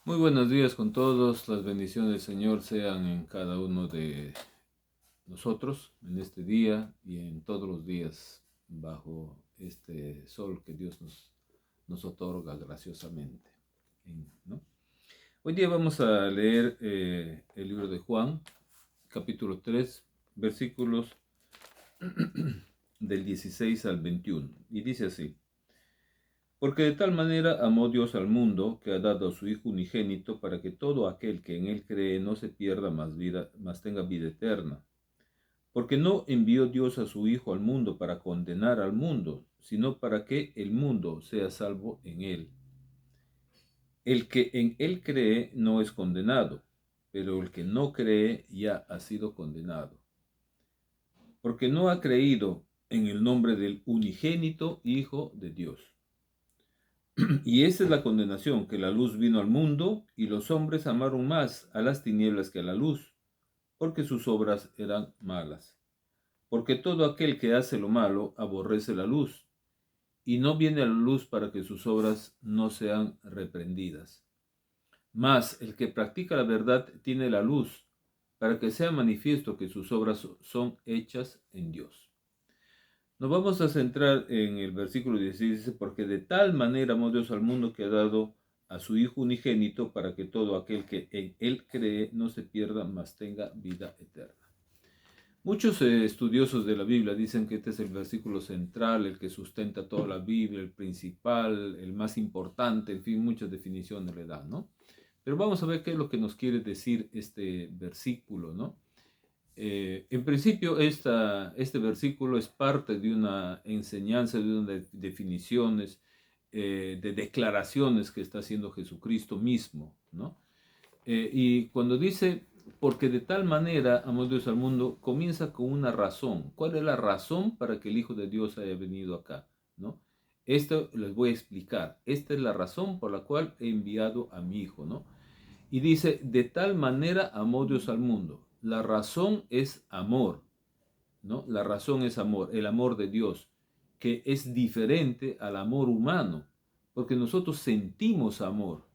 Muy buenos días con todos, las bendiciones del Señor sean en cada uno de nosotros en este día y en todos los días bajo este sol que Dios nos otorga graciosamente. ¿No? Hoy día vamos a leer el libro de Juan, capítulo 3, versículos del 16 al 21, y dice así: Porque de tal manera amó Dios al mundo, que ha dado a su Hijo unigénito, para que todo aquel que en él cree no se pierda, mas tenga vida eterna. Porque no envió Dios a su Hijo al mundo para condenar al mundo, sino para que el mundo sea salvo en él. El que en él cree no es condenado, pero el que no cree ya ha sido condenado, porque no ha creído en el nombre del unigénito Hijo de Dios. Y esta es la condenación, que la luz vino al mundo, y los hombres amaron más a las tinieblas que a la luz, porque sus obras eran malas. Porque todo aquel que hace lo malo aborrece la luz, y no viene a la luz para que sus obras no sean reprendidas. Mas el que practica la verdad tiene la luz, para que sea manifiesto que sus obras son hechas en Dios. Nos vamos a centrar en el versículo 16, dice: porque de tal manera amó Dios al mundo, que ha dado a su Hijo unigénito, para que todo aquel que en él cree no se pierda, mas tenga vida eterna. Muchos estudiosos de la Biblia dicen que este es el versículo central, el que sustenta toda la Biblia, el principal, el más importante, en fin, muchas definiciones le dan, ¿no? Pero vamos a ver qué es lo que nos quiere decir este versículo, ¿no? En principio, este versículo es parte de una enseñanza, de unas definiciones, de declaraciones que está haciendo Jesucristo mismo, ¿no? Y cuando dice, porque de tal manera amó Dios al mundo, comienza con una razón. ¿Cuál es la razón para que el Hijo de Dios haya venido acá? ¿No? Esto les voy a explicar. Esta es la razón por la cual he enviado a mi Hijo, ¿no? Y dice, de tal manera amó Dios al mundo. La razón es amor, ¿no? La razón es amor, el amor de Dios, que es diferente al amor humano, porque nosotros sentimos amor,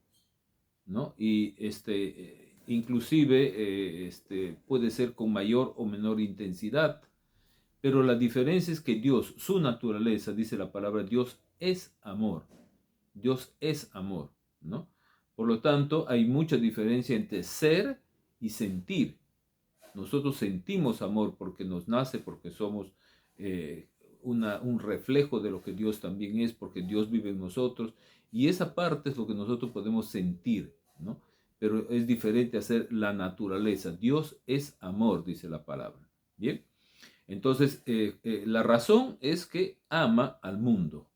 ¿no? Y inclusive puede ser con mayor o menor intensidad, pero la diferencia es que Dios, su naturaleza, dice la palabra, Dios es amor. Dios es amor, ¿no? Por lo tanto, hay mucha diferencia entre ser y sentir. Nosotros sentimos amor porque nos nace, porque somos eh, un reflejo de lo que Dios también es, porque Dios vive en nosotros, y esa parte es lo que nosotros podemos sentir, ¿no? Pero es diferente a ser la naturaleza. Dios es amor, dice la palabra. Bien, entonces la razón es que ama al mundo.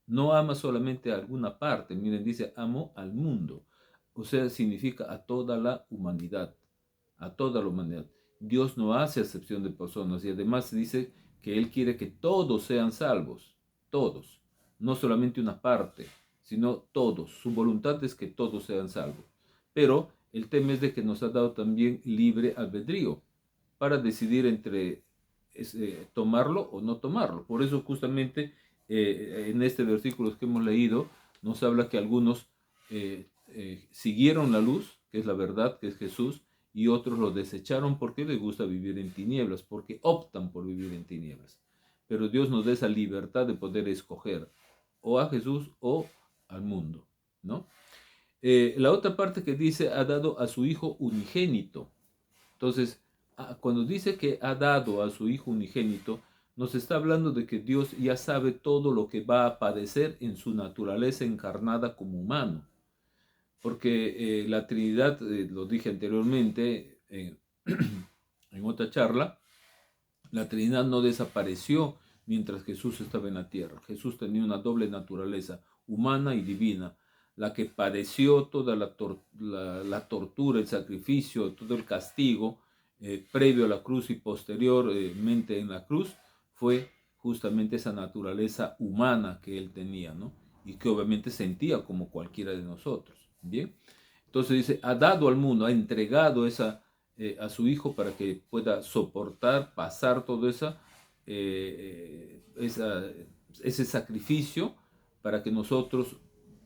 No ama solamente a alguna parte. Miren, dice, amo al mundo. O sea, significa a toda la humanidad. A toda la humanidad. Dios no hace acepción de personas, y además dice que Él quiere que todos sean salvos. Todos. No solamente una parte, sino todos. Su voluntad es que todos sean salvos. Pero el tema es de que nos ha dado también libre albedrío para decidir entre tomarlo o no tomarlo. Por eso justamente en este versículo que hemos leído nos habla que algunos siguieron la luz, que es la verdad, que es Jesús, y otros lo desecharon porque les gusta vivir en tinieblas, porque optan por vivir en tinieblas. Pero Dios nos da esa libertad de poder escoger o a Jesús o al mundo, ¿no? La otra parte que dice, ha dado a su Hijo unigénito. Entonces, cuando dice que ha dado a su Hijo unigénito, nos está hablando de que Dios ya sabe todo lo que va a padecer en su naturaleza encarnada como humano. Porque la Trinidad, lo dije anteriormente en otra charla, la Trinidad no desapareció mientras Jesús estaba en la tierra. Jesús tenía una doble naturaleza, humana y divina. La que padeció toda la tortura, el sacrificio, todo el castigo previo a la cruz y posteriormente en la cruz, fue justamente esa naturaleza humana que él tenía, ¿no? Y que obviamente sentía como cualquiera de nosotros. Bien, entonces dice, ha dado al mundo, ha entregado a su hijo para que pueda soportar, pasar todo ese sacrificio para que nosotros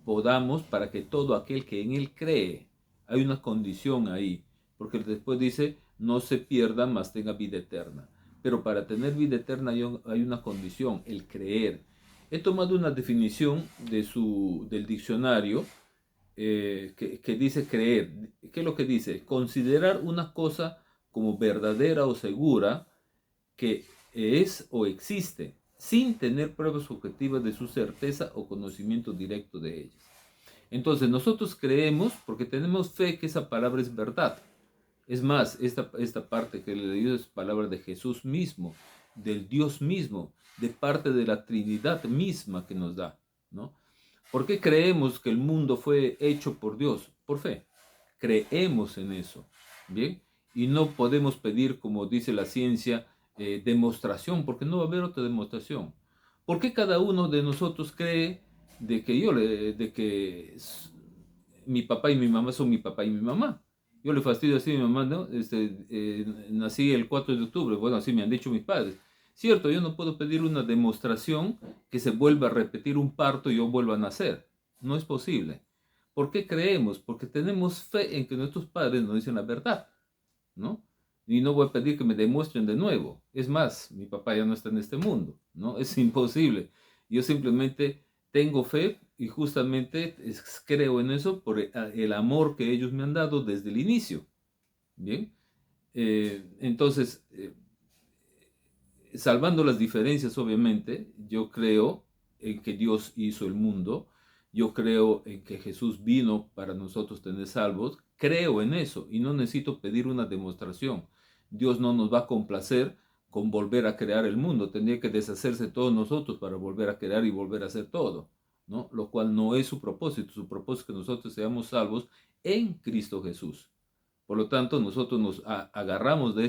podamos, para que todo aquel que en Él cree, hay una condición ahí, porque después dice, no se pierda, mas tenga vida eterna. Pero para tener vida eterna hay una condición, el creer. He tomado una definición del diccionario que dice creer. ¿Qué es lo que dice? Considerar una cosa como verdadera o segura que es o existe, sin tener pruebas objetivas de su certeza o conocimiento directo de ellas. Entonces nosotros creemos porque tenemos fe que esa palabra es verdad. Es más, esta parte que le leí es palabra de Jesús mismo, del Dios mismo, de parte de la Trinidad misma que nos da, ¿no? ¿Por qué creemos que el mundo fue hecho por Dios? Por fe. Creemos en eso, ¿bien? Y no podemos pedir, como dice la ciencia, demostración, porque no va a haber otra demostración. ¿Por qué cada uno de nosotros cree de que mi papá y mi mamá son mi papá y mi mamá? Yo le fastidio así a mi mamá, ¿no? Nací el 4 de octubre, bueno, así me han dicho mis padres. Cierto, yo no puedo pedir una demostración que se vuelva a repetir un parto y yo vuelva a nacer. No es posible. ¿Por qué creemos? Porque tenemos fe en que nuestros padres nos dicen la verdad, ¿no? Y no voy a pedir que me demuestren de nuevo. Es más, mi papá ya no está en este mundo, ¿no? Es imposible. Yo simplemente tengo fe y justamente creo en eso por el amor que ellos me han dado desde el inicio. Bien, entonces, salvando las diferencias, obviamente, yo creo en que Dios hizo el mundo, yo creo en que Jesús vino para nosotros tener salvos, creo en eso y no necesito pedir una demostración. Dios no nos va a complacer con volver a crear el mundo, tendría que deshacerse todos nosotros para volver a crear y volver a hacer todo, ¿no? Lo cual no es su propósito es que nosotros seamos salvos en Cristo Jesús. Por lo tanto, nosotros nos agarramos de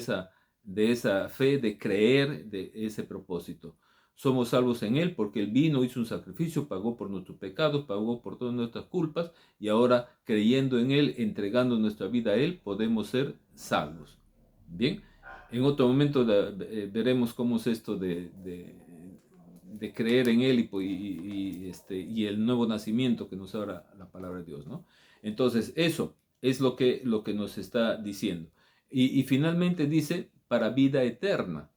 esa fe, de creer de ese propósito. Somos salvos en Él porque Él vino, hizo un sacrificio, pagó por nuestros pecados, pagó por todas nuestras culpas y ahora creyendo en Él, entregando nuestra vida a Él, podemos ser salvos. Bien, en otro momento veremos cómo es esto de creer en Él y el nuevo nacimiento que nos habla la palabra de Dios, ¿no? Entonces, eso es lo que nos está diciendo. Y finalmente dice, para vida eterna.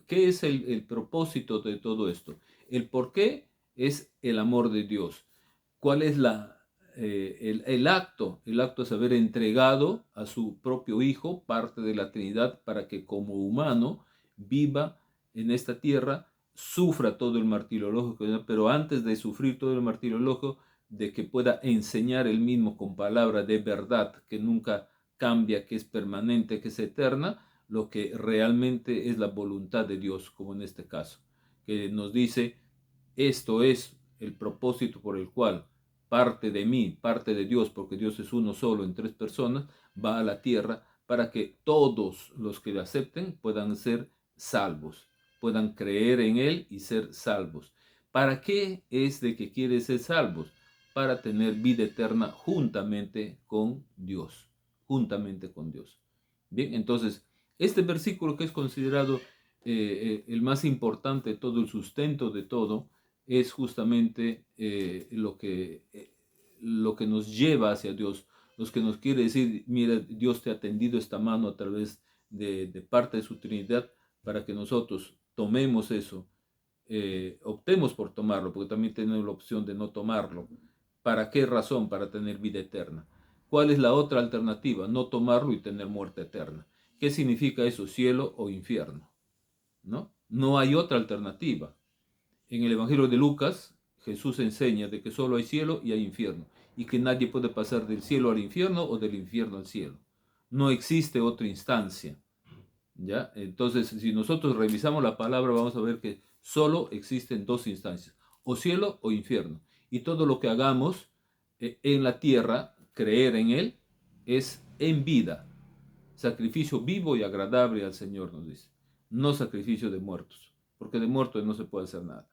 ¿Qué es el propósito de todo esto? El por qué es el amor de Dios. ¿Cuál es el acto? El acto es haber entregado a su propio Hijo, parte de la Trinidad, para que como humano viva en esta tierra, sufra todo el martirio lógico, pero antes de sufrir todo el martirio lógico, de que pueda enseñar él mismo con palabra de verdad, que nunca cambia, que es permanente, que es eterna, lo que realmente es la voluntad de Dios, como en este caso, que nos dice, esto es el propósito por el cual parte de mí, parte de Dios, porque Dios es uno solo en tres personas, va a la tierra para que todos los que le acepten puedan ser salvos, puedan creer en Él y ser salvos. ¿Para qué es de que quiere ser salvos? Para tener vida eterna juntamente con Dios, juntamente con Dios. Bien, entonces, este versículo que es considerado el más importante, todo el sustento de todo, es justamente lo que nos lleva hacia Dios, lo que nos quiere decir, mira, Dios te ha tendido esta mano a través de parte de su Trinidad para que nosotros tomemos eso, optemos por tomarlo, porque también tenemos la opción de no tomarlo. ¿Para qué razón? Para tener vida eterna. ¿Cuál es la otra alternativa? No tomarlo y tener muerte eterna. ¿Qué significa eso? Cielo o infierno, ¿no? No hay otra alternativa. En el Evangelio de Lucas, Jesús enseña de que solo hay cielo y hay infierno, y que nadie puede pasar del cielo al infierno o del infierno al cielo. No existe otra instancia, ¿ya? Entonces, si nosotros revisamos la palabra, vamos a ver que solo existen dos instancias, o cielo o infierno. Y todo lo que hagamos en la tierra, creer en Él, es en vida. Sacrificio vivo y agradable al Señor, nos dice. No sacrificio de muertos, porque de muertos no se puede hacer nada.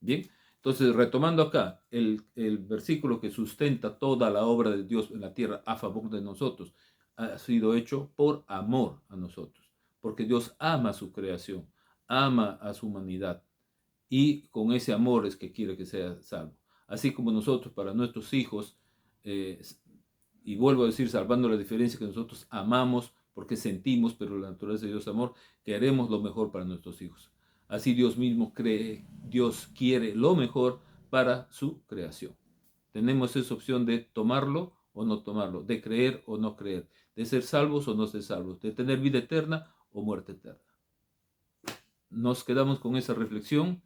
Bien, entonces retomando acá el versículo que sustenta toda la obra de Dios en la tierra a favor de nosotros, ha sido hecho por amor a nosotros, porque Dios ama a su creación, ama a su humanidad y con ese amor es que quiere que sea salvo. así como nosotros para nuestros hijos, y vuelvo a decir, salvando la diferencia, que nosotros amamos porque sentimos, pero la naturaleza de Dios es amor, que haremos lo mejor para nuestros hijos. Así Dios mismo cree, Dios quiere lo mejor para su creación. Tenemos esa opción de tomarlo o no tomarlo, de creer o no creer, de ser salvos o no ser salvos, de tener vida eterna o muerte eterna. Nos quedamos con esa reflexión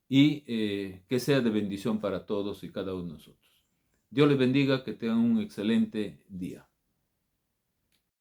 y que sea de bendición para todos y cada uno de nosotros. Dios les bendiga, que tengan un excelente día.